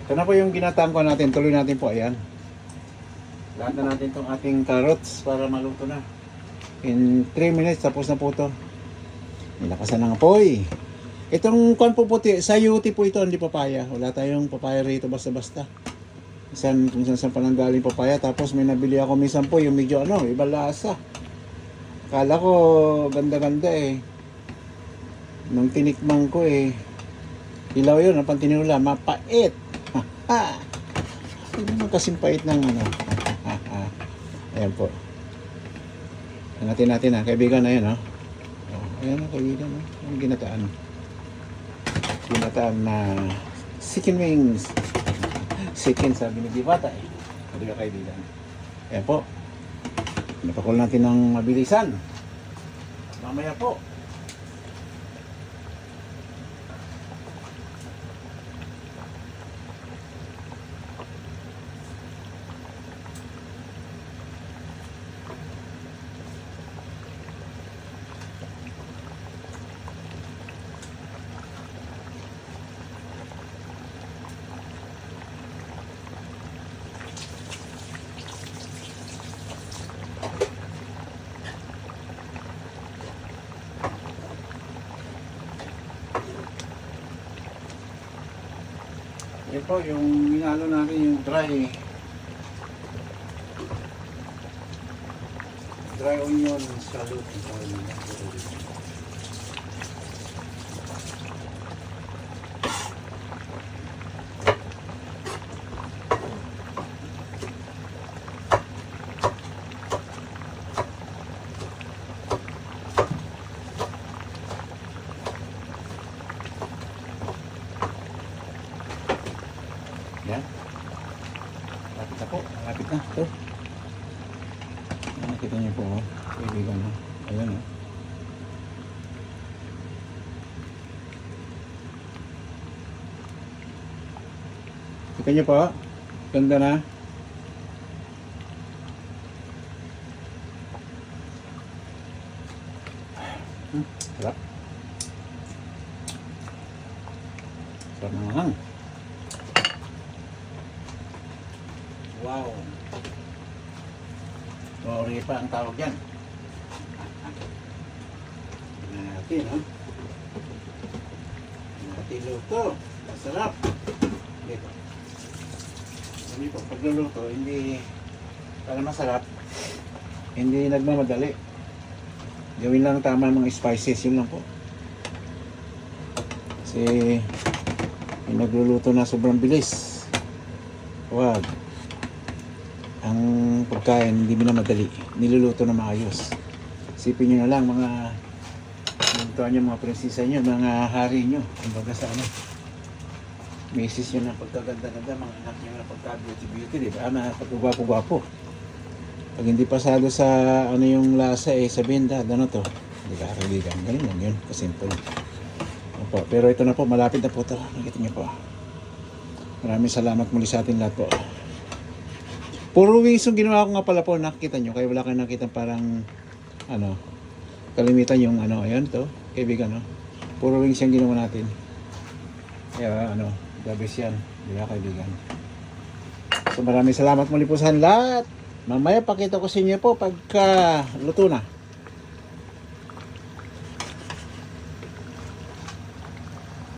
Ito na po yung ginataan ko natin. Tuloy natin po. Ayan. Lahat na natin itong ating carrots para maluto na. In 3 minutes, tapos na po ito. Nilakasan ng apoy. Itong kwan po puti, sa UT po ito, hindi papaya. Wala tayong papaya rito basta-basta. Kung saan pa nang galing papaya. Tapos may nabili ako minsan po, yung medyo iba lasa. Kala ko ganda-ganda eh. Nung tinikman ko eh, ilaw yun, ang pantinula, mapait. Hindi naman kasing pait ng Ayan po. Hangatin natin kaibigan na yan ayan kaibigan yung ginataan. Ginataan na chicken wings. Chicken sabi ni Diwata Hindi ba kaibigan? Ayan po. Napakul natin ng mabilisan. Mamaya po. Ito po, yung inalo natin yung dry onion salad. Yan. Lapit na po. Lapit na. Ito. Nakikita niyo po. Kaibigan mo. Ayan Kita niyo po. Ganda na. Sarap. Sarap na mahang. Wow. Ripa ang tawag yan. Natin, natin luto. Masarap. Dito. Hindi po, pagluluto, hindi para masarap, hindi nagmamadali. Gawin lang tama mga spices, yun lang po. Kasi yung nagluluto na sobrang bilis. Wag. Ang pagkain hindi minamadali, niluluto na maayos. Isipin nyo na lang mga lutuan nyo, mga prinsesa nyo, mga hari nyo, kumbaga sa misis nyo na pagkaganda-ganda, mga anak nyo na pagka-beauty-beauty, di ba? Na pagkagwapo-gwapo. Pag hindi pasado sa yung lasa sabihin to, di ba kaibigan? Ganun lang yun, kasimple. Opo, pero ito na po, malapit na po ito. Nakita nyo po. Maraming salamat muli sa atin lahat po. Puro wings yung ginawa ko nga pala po, nakikita nyo, kaya wala kayong nakita parang kalimitan yung ayan to, kaibigan puro wings yung ginawa natin. Kaya the best yan, di ba kaibigan? So maraming salamat muli po sa lahat. Mamaya pakita ko sa inyo po pagka luto na.